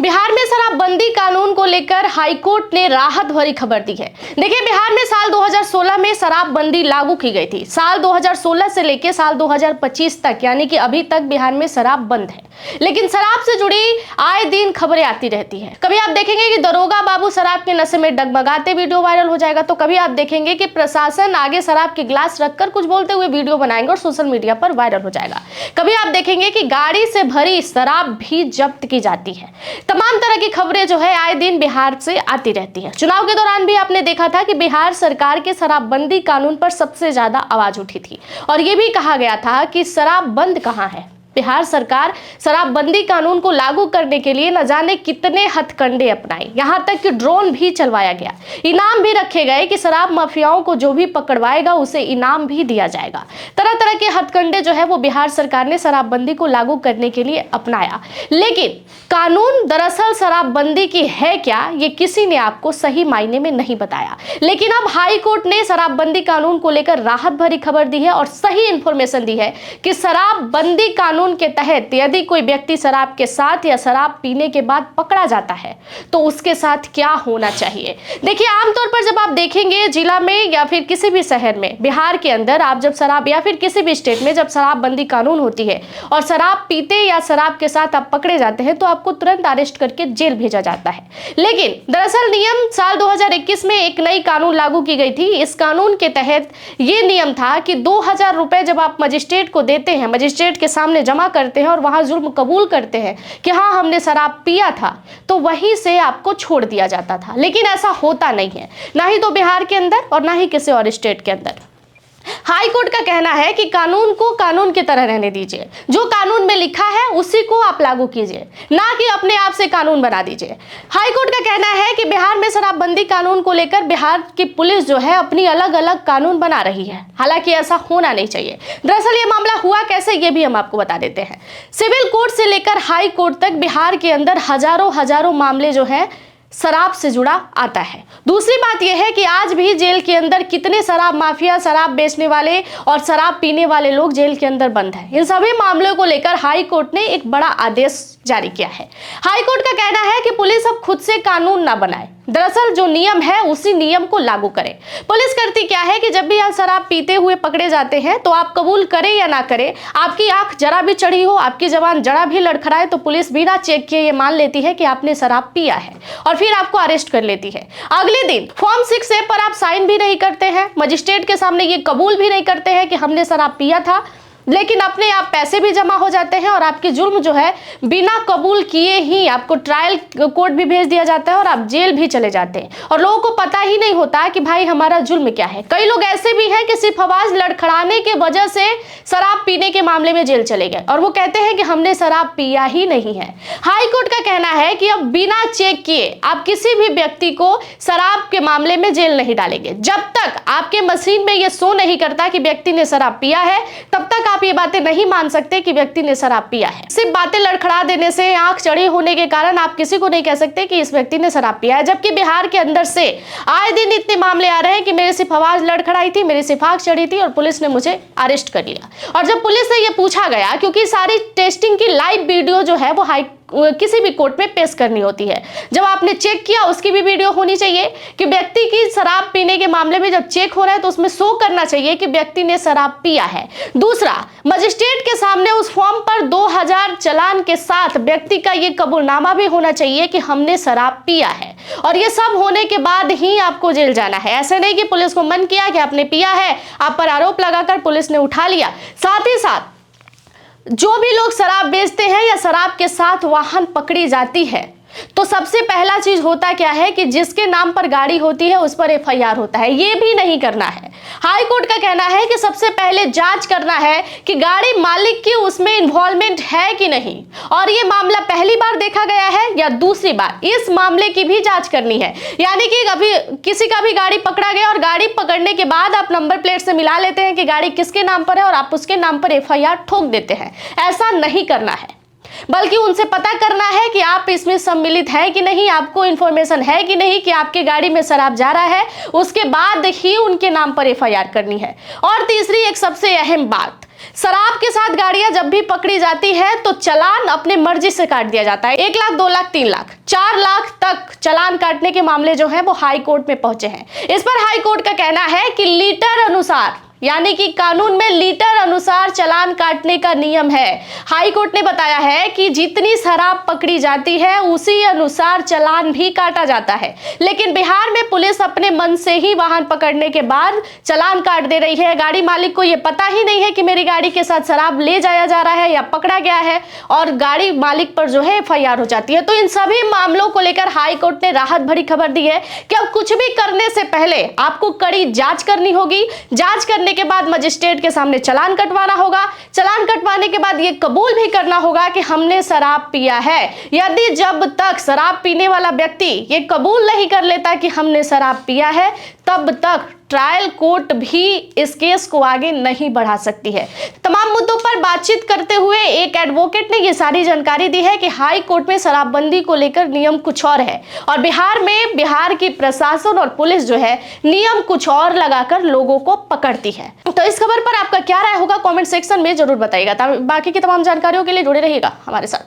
बिहार में शराबबंदी कानून को लेकर हाईकोर्ट ने राहत भरी खबर दी है। देखिए, बिहार में साल 2016 में शराबबंदी लागू की गई थी। साल 2016 से लेकर साल 2025 तक, यानी कि अभी तक बिहार में शराब बंद है। लेकिन शराब से जुड़ी आए दिन खबरें आती रहती हैं। कभी आप देखेंगे कि दरोगा बाबू शराब के नशे में डगमगाते वीडियो वायरल हो जाएगा, तो कभी आप देखेंगे कि प्रशासन आगे शराब के गिलास रखकर कुछ बोलते हुए वीडियो बनाएंगे और सोशल मीडिया पर वायरल हो जाएगा। कभी आप देखेंगे कि गाड़ी से भरी शराब भी जब्त की जाती है। तमाम तरह की खबरें जो है आए दिन बिहार से आती रहती है। चुनाव के दौरान भी आपने देखा था कि बिहार सरकार के शराबबंदी कानून पर सबसे ज्यादा आवाज उठी थी और यह भी कहा गया था कि शराब बंद कहां है। बिहार सरकार शराबबंदी कानून को लागू करने के लिए न जाने कितने हथकंडे अपनाए, यहां तक कि ड्रोन भी चलवाया गया, इनाम भी रखे गए कि शराब माफियाओं को जो भी पकड़वाएगा उसे इनाम भी दिया जाएगा। तरह तरह के हथकंडे जो है वो बिहार सरकार ने शराबबंदी को लागू करने के लिए अपनाया। लेकिन कानून दरअसल शराबबंदी की है क्या, ये किसी ने आपको सही मायने में नहीं बताया। लेकिन अब हाई कोर्ट ने शराबबंदी कानून को लेकर राहत भरी खबर दी है और सही इंफॉर्मेशन दी है कि शराबबंदी कानून के तहत यदि कोई व्यक्ति शराब के साथ या शराब पीने के बाद पकड़ा जाता है तो उसके साथ क्या होना चाहिए। देखिए, आमतौर पर जब आप देखेंगे जिला में या फिर किसी भी शहर में, बिहार के अंदर आप जब शराब या फिर किसी भी स्टेट में जब शराबबंदी कानून होती है और शराब पीते या शराब के साथ आप पकड़े जाते हैं तो आपको तुरंत अरेस्ट करके जेल भेजा जाता है। लेकिन दरअसल नियम साल 2021 में एक नई कानून लागू की गई थी। इस कानून के तहत ये नियम था कि 2000 रुपए जब आप मजिस्ट्रेट को देते हैं, मजिस्ट्रेट के सामने जमा करते हैं और वहां जुर्म कबूल करते हैं कि हाँ हमने शराब पिया था, तो वहीं से आपको छोड़ दिया जाता था। लेकिन ऐसा होता नहीं है, ना ही तो बिहार के अंदर और ना ही किसी और स्टेट के अंदर। हाई कोर्ट का कहना है कि कानून को कानून की तरह रहने दीजिए, जो कानून में लिखा है उसी को आप लागू कीजिए, ना कि अपने आप से कानून बना दीजिए। हाई कोर्ट का कहना है कि बिहार में शराबबंदी कानून को लेकर बिहार की पुलिस जो है अपनी अलग अलग कानून बना रही है, हालांकि ऐसा होना नहीं चाहिए। दरअसल ये मामला हुआ कैसे ये भी हम आपको बता देते हैं। सिविल कोर्ट से लेकर हाई कोर्ट तक बिहार के अंदर हजारों मामले जो है शराब से जुड़ा आता है। दूसरी बात यह है कि आज भी जेल के अंदर कितने शराब माफिया, शराब बेचने वाले और शराब पीने वाले लोग जेल के अंदर बंद हैं। इन सभी मामलों को लेकर हाई कोर्ट ने एक बड़ा आदेश जारी किया है। हाई कोर्ट का कहना है कि पुलिस अब खुद से कानून ना बनाए, दरअसल जो नियम है उसी नियम को लागू करें। पुलिस करती क्या है कि जब भी आप शराब पीते हुए पकड़े जाते हैं तो आप कबूल करें या ना करें, आपकी आंख जरा भी चढ़ी हो, आपकी जबान जरा भी लड़खड़ाए तो पुलिस बिना चेक किए ये मान लेती है कि आपने शराब पिया है और फिर आपको अरेस्ट कर लेती है। अगले दिन फॉर्म 6A पर आप साइन भी नहीं करते हैं, मजिस्ट्रेट के सामने ये कबूल भी नहीं करते हैं कि हमने शराब पिया था, लेकिन अपने आप पैसे भी जमा हो जाते हैं और आपकी जुर्म जो है बिना कबूल किए ही आपको ट्रायल कोर्ट भी भेज दिया जाता है और आप जेल भी चले जाते हैं और लोगों को पता ही नहीं होता कि भाई हमारा जुर्म क्या है। कई लोग ऐसे भी हैं कि सिर्फ आवाज लड़खड़ाने के वजह से शराब पीने के मामले में जेल चले गए और वो कहते हैं कि हमने शराब पिया ही नहीं है। हाई कोर्ट का कहना है कि अब बिना चेक किए आप किसी भी व्यक्ति को शराब के मामले में जेल नहीं डालेंगे। जब तक आपके मशीन में ये शो नहीं करता कि व्यक्ति ने शराब पिया है, तब तक आप ये बातें नहीं मान सकते कि व्यक्ति ने शराब पिया है। सिर्फ बातें लड़खड़ा देने से, आंख चढ़ी होने के कारण आप किसी को नहीं कह सकते कि इस व्यक्ति ने शराब पिया है। जबकि बिहार के अंदर से आए दिन इतने मामले आ रहे हैं कि मेरी सिर्फ आवाज लड़खड़ाई थी, मेरी सिर्फ आंख चढ़ी थी और पुलिस ने मुझे अरेस्ट कर लिया। और जब पुलिस से ये पूछा गया, क्योंकि सारी टेस्टिंग की लाइव वीडियो जो है वो किसी भी कोर्ट में पेश करनी होती है, जब आपने चेक किया उसकी भी वीडियो होनी चाहिए कि व्यक्ति की शराब पीने के मामले में जब चेक हो रहा है तो उसमें शो करना चाहिए कि व्यक्ति ने शराब पिया है। दूसरा, मजिस्ट्रेट के सामने उस फॉर्म पर 2000 चालान के साथ व्यक्ति का ये कबूलनामा भी होना चाहिए कि हमने शराब पिया है और ये सब होने के बाद ही आपको जेल जाना है। ऐसे नहीं कि पुलिस को मन किया कि आपने पिया है, आप पर आरोप लगाकर पुलिस ने उठा लिया। साथ ही साथ जो भी लोग शराब बेचते हैं या शराब के साथ वाहन पकड़ी जाती है तो सबसे पहला चीज होता क्या है कि जिसके नाम पर गाड़ी होती है उस पर FIR होता है। ये भी नहीं करना है। हाई कोर्ट का कहना है कि सबसे पहले जांच करना है कि गाड़ी मालिक की उसमें इन्वॉल्वमेंट है कि नहीं, और ये मामला पहली बार देखा गया है या दूसरी बार, इस मामले की भी जांच करनी है। यानी कि कभी किसी का भी गाड़ी पकड़ा गया और गाड़ी पकड़ने के बाद आप नंबर प्लेट से मिला लेते हैं कि गाड़ी किसके नाम पर है और आप उसके नाम पर FIR ठोक देते हैं। ऐसा नहीं करना है, बल्कि उनसे पता करना है कि आप इसमें सम्मिलित है कि नहीं, आपको इंफॉर्मेशन है कि नहीं कि आपके गाड़ी में शराब जा रहा है, उसके बाद ही उनके नाम पर FIR करनी है। और तीसरी एक सबसे अहम बात शराब के साथ गाड़ियां जब भी पकड़ी जाती है तो चालान अपने मर्जी से काट दिया जाता है। 1 लाख, 2 लाख, 3 लाख, 4 लाख तक चालान काटने के मामले जो है वो हाई कोर्ट में पहुंचे हैं। इस पर हाई कोर्ट का कहना है कि लीटर अनुसार, यानी कि कानून में लीटर अनुसार चालान काटने का नियम है। हाई कोर्ट ने बताया है कि जितनी शराब पकड़ी जाती है उसी अनुसार चालान भी काटा जाता है। लेकिन बिहार में पुलिस अपने मन से ही वाहन पकड़ने के बाद चालान काट दे रही है। गाड़ी मालिक को यह पता ही नहीं है कि मेरी गाड़ी के साथ शराब ले जाया जा रहा है या पकड़ा गया है, और गाड़ी मालिक पर जो है FIR हो जाती है। तो इन सभी मामलों को लेकर हाई कोर्ट ने राहत भरी खबर दी है कि अब कुछ भी करने से पहले आपको कड़ी जांच करनी होगी। जांच करने के बाद मजिस्ट्रेट के सामने चालान कटवाना होगा। चालान कटवाने के बाद यह कबूल भी करना होगा कि हमने शराब पिया है। यदि जब तक शराब पीने वाला व्यक्ति ये कबूल नहीं कर लेता कि हमने शराब पिया है, तब तक ट्रायल कोर्ट भी इस केस को आगे नहीं बढ़ा सकती है। तमाम मुद्दों पर बातचीत करते हुए एक एडवोकेट ने ये सारी जानकारी दी है कि हाई कोर्ट में शराबबंदी को लेकर नियम कुछ और है और बिहार की प्रशासन और पुलिस जो है नियम कुछ और लगाकर लोगों को पकड़ती है। तो इस खबर पर आपका क्या राय होगा कमेंट सेक्शन में जरूर बताइएगा। बाकी की तमाम जानकारियों के लिए जुड़े रहिएगा हमारे साथ।